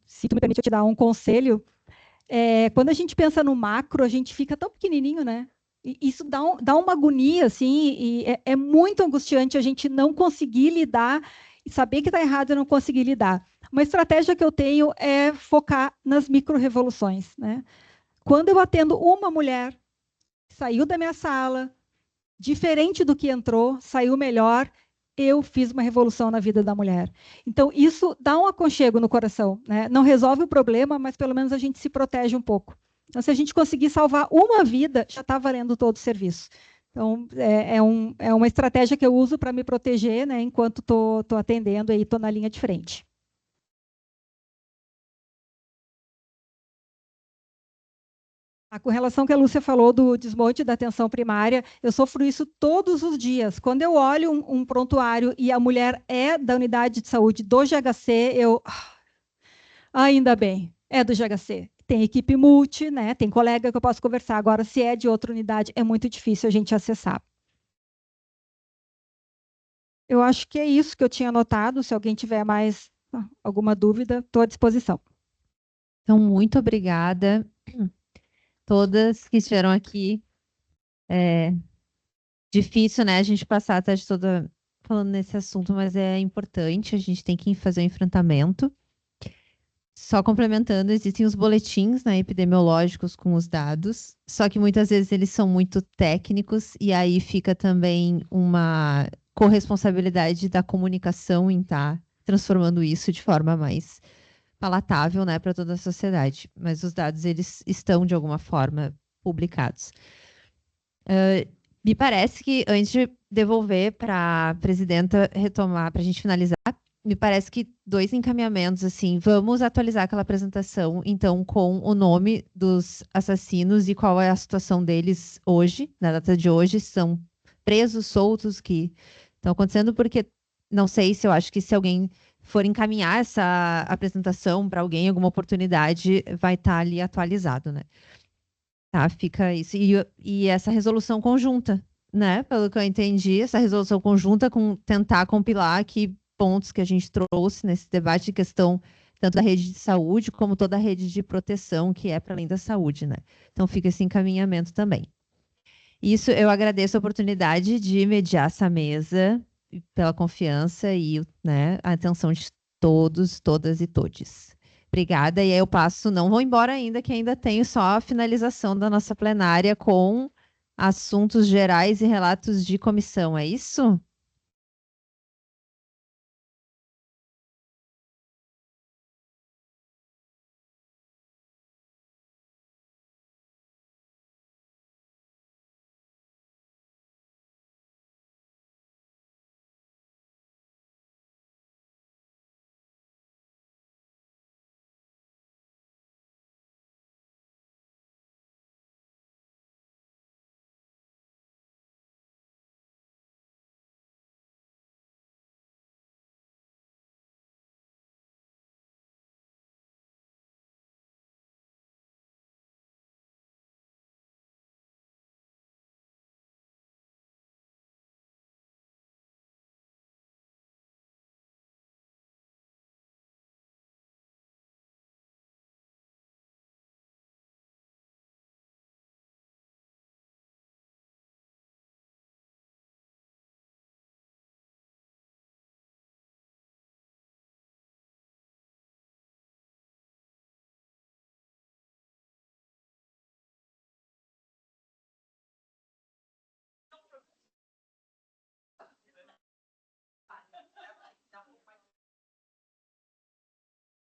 se tu me permite eu te dar um conselho, quando a gente pensa no macro, a gente fica tão pequenininho, né? E isso dá uma agonia, assim, e é muito angustiante a gente não conseguir lidar, e saber que está errado e não conseguir lidar. Uma estratégia que eu tenho é focar nas micro-revoluções, né? Quando eu atendo uma mulher que saiu da minha sala, diferente do que entrou, saiu melhor, eu fiz uma revolução na vida da mulher. Então, isso dá um aconchego no coração, né? Não resolve o problema, mas pelo menos a gente se protege um pouco. Então, se a gente conseguir salvar uma vida, já está valendo todo o serviço. Então, é uma estratégia que eu uso para me proteger, né, enquanto estou atendendo e estou na linha de frente. Com relação ao que a Lúcia falou do desmonte da atenção primária, eu sofro isso todos os dias. Quando eu olho um prontuário e a mulher é da unidade de saúde do GHC, ainda bem, é do GHC. Tem equipe multi, né? Tem colega que eu posso conversar. Agora, se é de outra unidade, é muito difícil a gente acessar. Eu acho que é isso que eu tinha anotado. Se alguém tiver mais alguma dúvida, estou à disposição. Então, muito obrigada. Todas que estiveram aqui. Difícil, né, a gente passar a tarde toda falando nesse assunto, mas é importante, a gente tem que fazer o enfrentamento. Só complementando, existem os boletins, né, epidemiológicos com os dados, só que muitas vezes eles são muito técnicos e aí fica também uma corresponsabilidade da comunicação em estar transformando isso de forma mais palatável, né, para toda a sociedade. Mas os dados, eles estão, de alguma forma, publicados. Me parece que, antes de devolver para a presidenta retomar, para a gente finalizar, me parece que 2 encaminhamentos, assim, vamos atualizar aquela apresentação, então, com o nome dos assassinos e qual é a situação deles hoje, na data de hoje, são presos, soltos, que estão acontecendo, porque não sei se eu acho que se alguém for encaminhar essa apresentação para alguém, alguma oportunidade, vai estar ali atualizado, né? Tá, fica isso. E essa resolução conjunta, né? Pelo que eu entendi, essa resolução conjunta com tentar compilar aqui pontos que a gente trouxe nesse debate de questão tanto da rede de saúde como toda a rede de proteção que é para além da saúde, né? Então fica esse encaminhamento também. Isso, eu agradeço a oportunidade de mediar essa mesa pela confiança e, né, a atenção de todos, todas e todes. Obrigada. E aí eu passo, não vou embora ainda, que ainda tenho só a finalização da nossa plenária com assuntos gerais e relatos de comissão. É isso?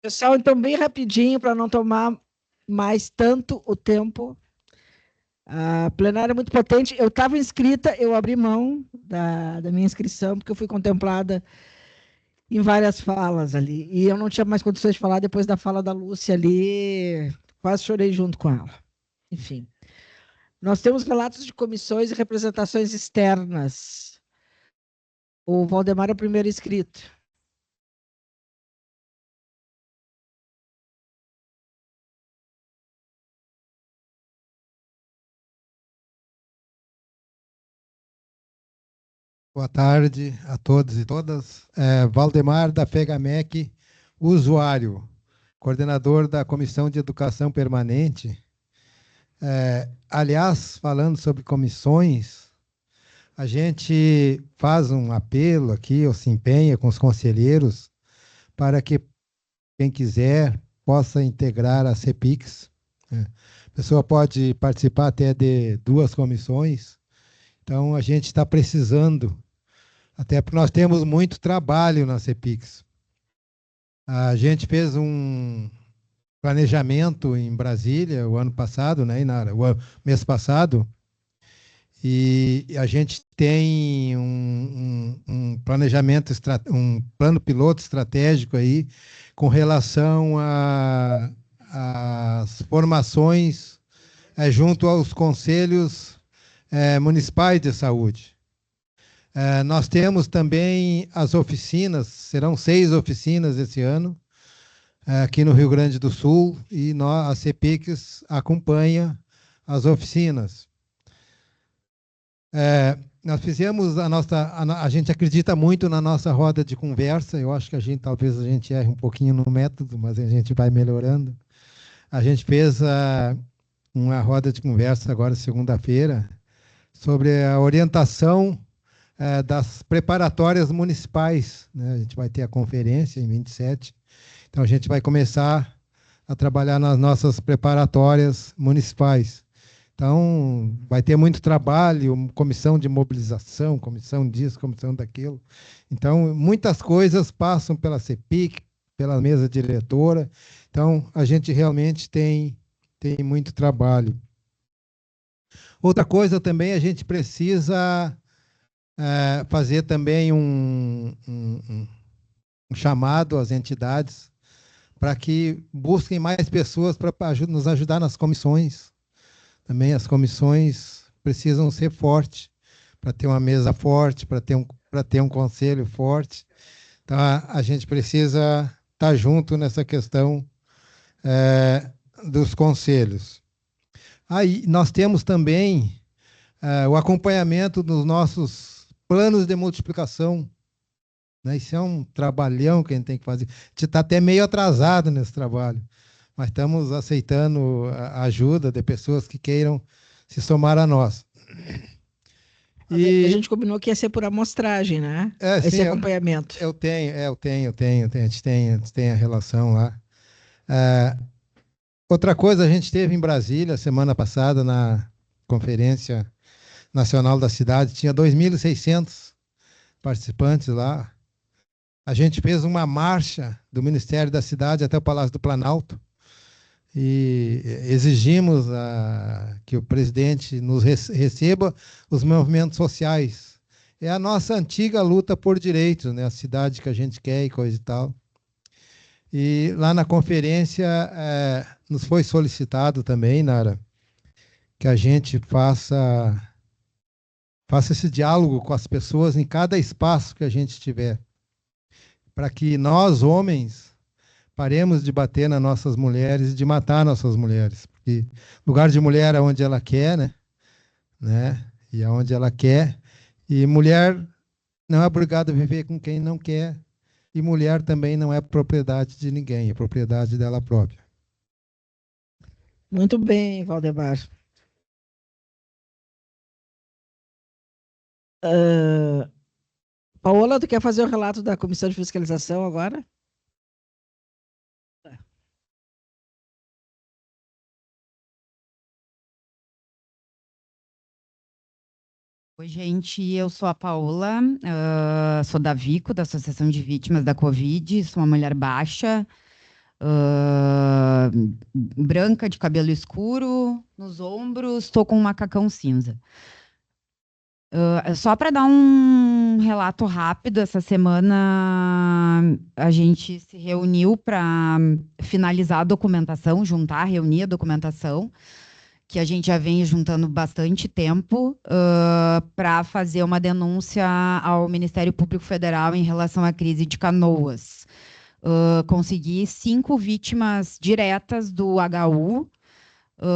Pessoal, então, bem rapidinho, para não tomar mais tanto o tempo. A plenária é muito potente. Eu estava inscrita, eu abri mão da minha inscrição, porque eu fui contemplada em várias falas ali. E eu não tinha mais condições de falar depois da fala da Lúcia ali. Quase chorei junto com ela. Enfim. Nós temos relatos de comissões e representações externas. O Valdemar é o primeiro inscrito. Boa tarde a todos e todas. Valdemar da FEGAMEC, usuário. coordenador da Comissão de Educação Permanente. Aliás, falando sobre comissões, a gente faz um apelo aqui, ou se empenha com os conselheiros, para que quem quiser possa integrar a CEPIX. A pessoa pode participar até de 2 comissões. Então, a gente está precisando, até porque nós temos muito trabalho na CEPIX. A gente fez um planejamento em Brasília o ano passado, né, Inara? O mês passado, e a gente tem um planejamento, um plano piloto estratégico aí com relação às formações junto aos conselhos municipais de saúde. Nós temos também as oficinas, serão 6 oficinas esse ano, aqui no Rio Grande do Sul, e a CEPIX acompanha as oficinas. Nós fizemos a gente acredita muito na nossa roda de conversa. Eu acho que talvez a gente erre um pouquinho no método, mas a gente vai melhorando. A gente fez uma roda de conversa agora, segunda-feira, sobre a orientação das preparatórias municipais, né? A gente vai ter a conferência em 27, então a gente vai começar a trabalhar nas nossas preparatórias municipais. Então, vai ter muito trabalho, comissão de mobilização, comissão disso, comissão daquilo. Então, muitas coisas passam pela CEPIC, pela mesa diretora. Então, a gente realmente tem muito trabalho. Outra coisa também, a gente precisa fazer também um chamado às entidades para que busquem mais pessoas para nos ajudar nas comissões. Também as comissões precisam ser fortes, para ter uma mesa forte, para ter um conselho forte. Então, a gente precisa estar junto nessa questão dos conselhos. Aí, nós temos também o acompanhamento dos nossos planos de multiplicação, né? Isso é um trabalhão que a gente tem que fazer. A gente está até meio atrasado nesse trabalho, mas estamos aceitando a ajuda de pessoas que queiram se somar a nós. E a gente combinou que ia ser por amostragem, né? Esse sim, acompanhamento. Eu tenho. A gente tem a relação lá. Outra coisa, a gente esteve em Brasília, semana passada, na Conferência Nacional da Cidade, tinha 2.600 participantes lá. A gente fez uma marcha do Ministério da Cidade até o Palácio do Planalto, e exigimos que o presidente nos receba os movimentos sociais. É a nossa antiga luta por direitos, né? A cidade que a gente quer e coisa e tal. E lá na conferência nos foi solicitado também, Nara, que a gente faça esse diálogo com as pessoas em cada espaço que a gente tiver, para que nós, homens, paremos de bater nas nossas mulheres e de matar nossas mulheres. Porque lugar de mulher é onde ela quer, né? E aonde ela quer. E mulher não é obrigada a viver com quem não quer. E mulher também não é propriedade de ninguém, é propriedade dela própria. Muito bem, Valdemar. Paola, tu quer fazer o relato da Comissão de Fiscalização agora? Oi, gente, eu sou a Paola, sou da Vico, da Associação de Vítimas da Covid, sou uma mulher baixa, branca, de cabelo escuro, nos ombros, estou com um macacão cinza. Só para dar um relato rápido, essa semana a gente se reuniu para finalizar a documentação, reunir a documentação, que a gente já vem juntando bastante tempo, para fazer uma denúncia ao Ministério Público Federal em relação à crise de Canoas. Consegui 5 vítimas diretas do HU,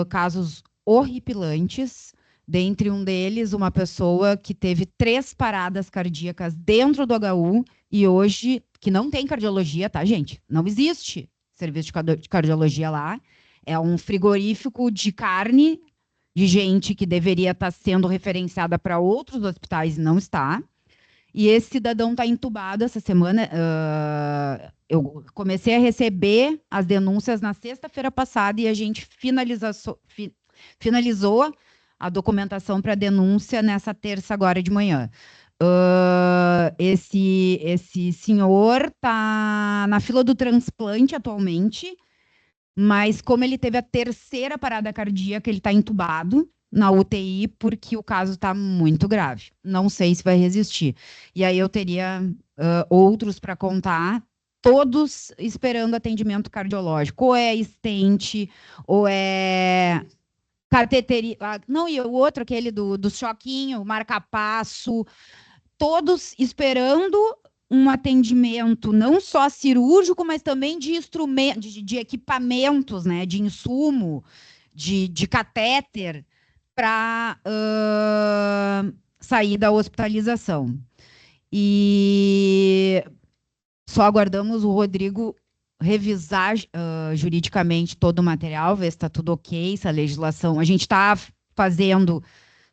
casos horripilantes. Dentre um deles, uma pessoa que teve 3 paradas cardíacas dentro do HU e hoje, que não tem cardiologia, tá, gente? Não existe. serviço de cardiologia lá. É um frigorífico de carne de gente que deveria estar sendo referenciada para outros hospitais e não está. E esse cidadão está entubado essa semana. Eu comecei a receber as denúncias na sexta-feira passada e a gente finalizou a documentação para denúncia nessa terça agora de manhã. Esse senhor está na fila do transplante atualmente, mas como ele teve a terceira parada cardíaca, ele está entubado na UTI porque o caso está muito grave. Não sei se vai resistir. E aí eu teria outros para contar, todos esperando atendimento cardiológico. Ou é stent, ou é cateteria. Não, e o outro, aquele do choquinho, marca-passo, todos esperando um atendimento não só cirúrgico, mas também de instrumentos, de equipamentos, né, de insumo, de catéter, para sair da hospitalização. E só aguardamos o Rodrigo revisar juridicamente todo o material, ver se está tudo ok, se a legislação... A gente está fazendo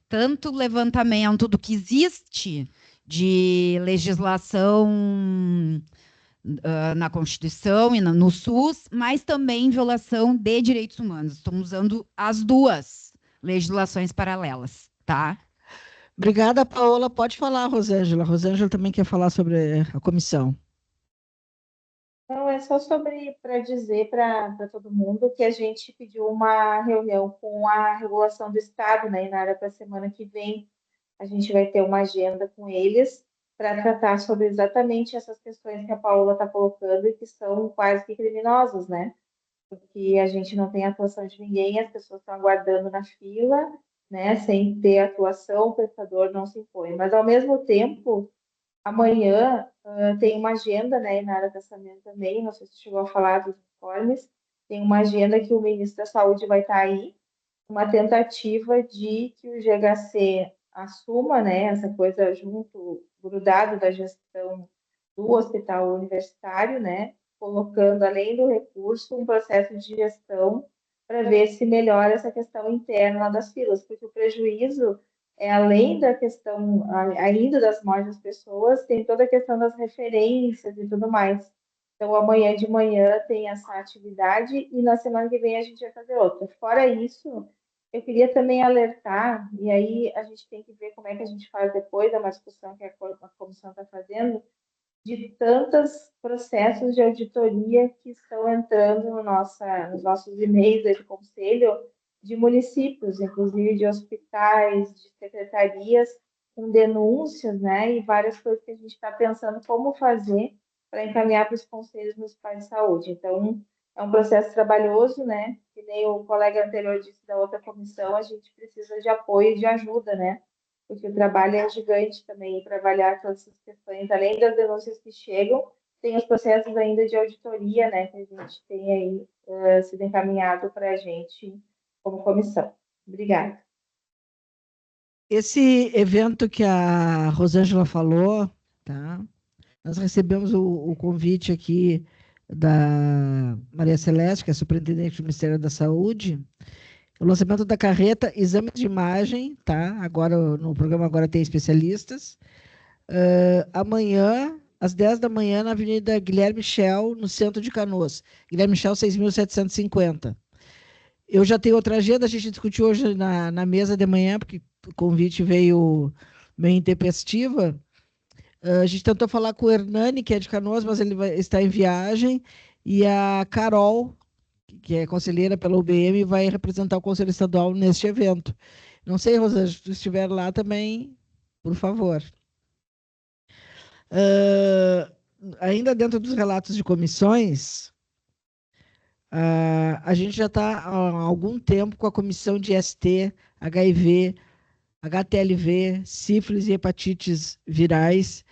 tanto levantamento do que existe de legislação na Constituição e no SUS, mas também violação de direitos humanos. Estamos usando as duas legislações paralelas, tá? Obrigada, Paola. Pode falar, Rosângela. Rosângela também quer falar sobre a comissão. Não, é só para dizer para todo mundo que a gente pediu uma reunião com a regulação do Estado, né, Inara, para a semana que vem. A gente vai ter uma agenda com eles para tratar sobre exatamente essas questões que a Paola está colocando e que são quase que criminosas, né? Porque a gente não tem atuação de ninguém, as pessoas estão aguardando na fila, né? Sem ter atuação, o prestador não se impõe. Mas, ao mesmo tempo, amanhã tem uma agenda, né, na área de orçamento também, não sei se chegou a falar dos informes, tem uma agenda que o ministro da Saúde vai estar aí, uma tentativa de que o GHC assuma, né, essa coisa junto, grudado da gestão do hospital universitário, né, colocando, além do recurso, um processo de gestão para ver se melhora essa questão interna das filas, porque o prejuízo além da questão ainda das mortes das pessoas, tem toda a questão das referências e tudo mais. Então, amanhã de manhã tem essa atividade e na semana que vem a gente vai fazer outra. Fora isso, eu queria também alertar, e aí a gente tem que ver como é que a gente faz depois da discussão que a comissão está fazendo, de tantos processos de auditoria que estão entrando nos nossos e-mails de conselho, de municípios, inclusive de hospitais, de secretarias, com denúncias, né, e várias coisas que a gente está pensando como fazer para encaminhar para os conselhos municipais de saúde. Então, é um processo trabalhoso, né, que nem o colega anterior disse da outra comissão, a gente precisa de apoio e de ajuda, né, porque o trabalho é gigante também para avaliar todas essas questões, além das denúncias que chegam, tem os processos ainda de auditoria, né, que a gente tem aí sido encaminhado para a gente como comissão. Obrigada. Esse evento que a Rosângela falou, tá? Nós recebemos o convite aqui da Maria Celeste, que é superintendente do Ministério da Saúde, o lançamento da carreta Exames de Imagem, tá? Agora, no programa agora tem especialistas. Amanhã, às 10 da manhã, na Avenida Guilherme Schell, no centro de Canoas. Guilherme Schell, 6.750. Eu já tenho outra agenda, a gente discutiu hoje na mesa de manhã, porque o convite veio meio intempestiva. A gente tentou falar com o Hernani, que é de Canoas, mas ele está em viagem, e a Carol, que é conselheira pela UBM, vai representar o Conselho Estadual neste evento. Não sei, Rosângela, se tu estiver lá também, por favor. Ainda dentro dos relatos de comissões, a gente já está há algum tempo com a comissão de ST, HIV, HTLV, sífilis e hepatites virais,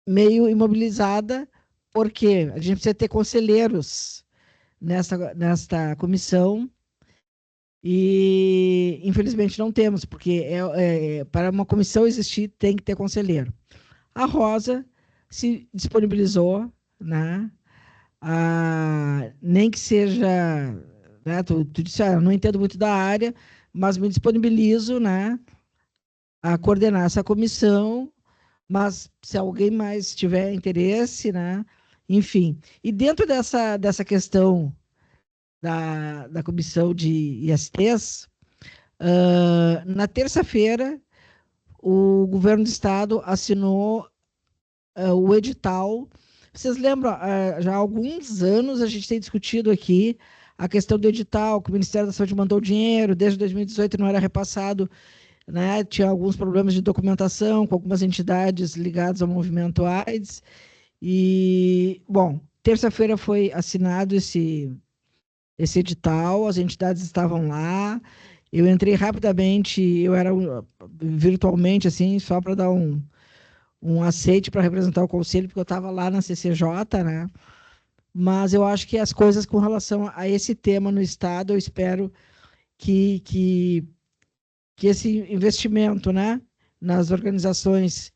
meio imobilizada, porque a gente precisa ter conselheiros nesta comissão e, infelizmente, não temos, porque para uma comissão existir tem que ter conselheiro. A Rosa se disponibilizou, né, nem que seja, né, tu disse, eu não entendo muito da área, mas me disponibilizo, né, a coordenar essa comissão, mas se alguém mais tiver interesse, né, enfim. E dentro dessa questão da comissão de ISTs, na terça-feira, o governo do estado assinou o edital. Vocês lembram, já há alguns anos a gente tem discutido aqui a questão do edital, que o Ministério da Saúde mandou dinheiro, desde 2018 não era repassado, né? Tinha alguns problemas de documentação com algumas entidades ligadas ao movimento AIDS. E, bom, terça-feira foi assinado esse edital, as entidades estavam lá, eu entrei rapidamente, eu era virtualmente, assim, só para dar um aceite para representar o conselho, porque eu estava lá na CCJ, né? Mas eu acho que as coisas com relação a esse tema no Estado, eu espero que esse investimento, né, nas organizações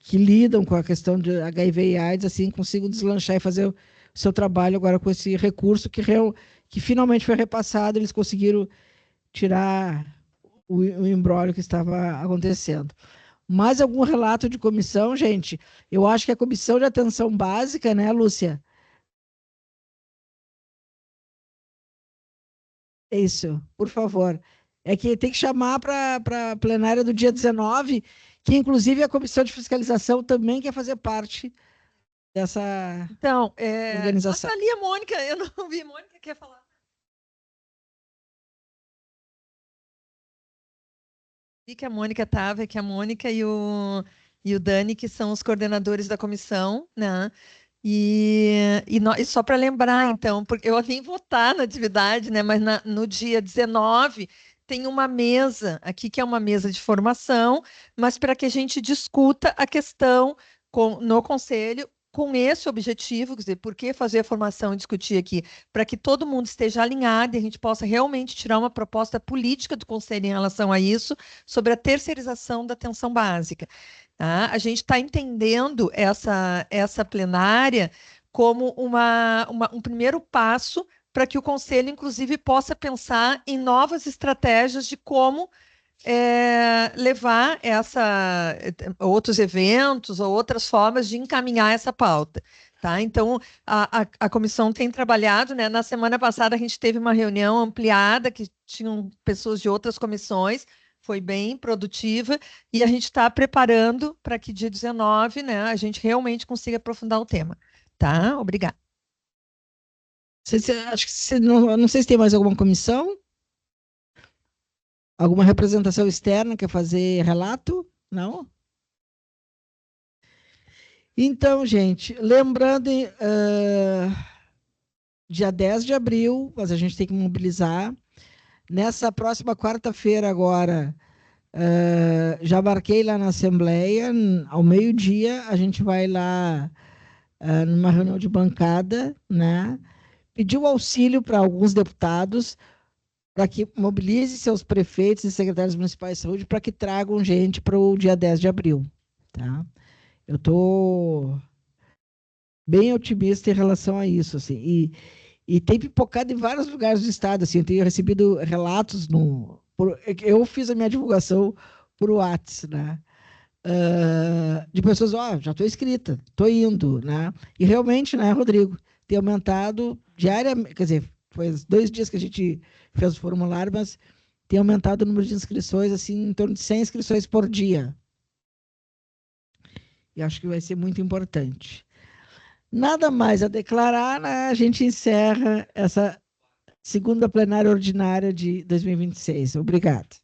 que lidam com a questão de HIV e AIDS, assim, consigam deslanchar e fazer o seu trabalho agora com esse recurso que finalmente foi repassado, eles conseguiram tirar o imbróglio que estava acontecendo. Mais algum relato de comissão, gente? Eu acho que a comissão de atenção básica, né, Lúcia? Isso, por favor. É que tem que chamar para a plenária do dia 19, que inclusive a comissão de fiscalização também quer fazer parte dessa Então, organização. nossa, ali a Mônica, eu não vi, Mônica quer falar. Vi que a Mônica estava, que a Mônica e o Dani, que são os coordenadores da comissão, né? E só para lembrar, então, porque eu nem vou estar na atividade, né? Mas no dia 19 tem uma mesa aqui, que é uma mesa de formação, mas para que a gente discuta a questão no Conselho com esse objetivo, quer dizer, por que fazer a formação e discutir aqui? Para que todo mundo esteja alinhado e a gente possa realmente tirar uma proposta política do Conselho em relação a isso, sobre a terceirização da atenção básica. Tá? A gente está entendendo essa plenária como um primeiro passo para que o Conselho, inclusive, possa pensar em novas estratégias de como levar outros eventos ou outras formas de encaminhar essa pauta. Tá? Então, a comissão tem trabalhado, né? Na semana passada, a gente teve uma reunião ampliada, que tinham pessoas de outras comissões, foi bem produtiva, e a gente está preparando para que dia 19, né, a gente realmente consiga aprofundar o tema. Tá? Obrigada. Acho que não sei se tem mais alguma comissão. Alguma representação externa quer fazer relato? Não? Então, gente, lembrando, dia 10 de abril, mas a gente tem que mobilizar. Nessa próxima quarta-feira agora, já marquei lá na Assembleia, ao meio-dia, a gente vai lá numa reunião de bancada, né? Pedir o auxílio para alguns deputados para que mobilize seus prefeitos e secretários municipais de saúde para que tragam gente para o dia 10 de abril. Tá? Eu estou bem otimista em relação a isso. Assim, e tem pipocado em vários lugares do estado. Assim, eu tenho recebido relatos. Eu fiz a minha divulgação por WhatsApp, né? De pessoas, já estou inscrita, estou indo. Né? E realmente, né, Rodrigo, tem aumentado diariamente, quer dizer, foi 2 dias que a gente fez o formulário, mas tem aumentado o número de inscrições, assim, em torno de 100 inscrições por dia. E acho que vai ser muito importante. Nada mais a declarar, né? A gente encerra essa segunda plenária ordinária de 2026. Obrigado.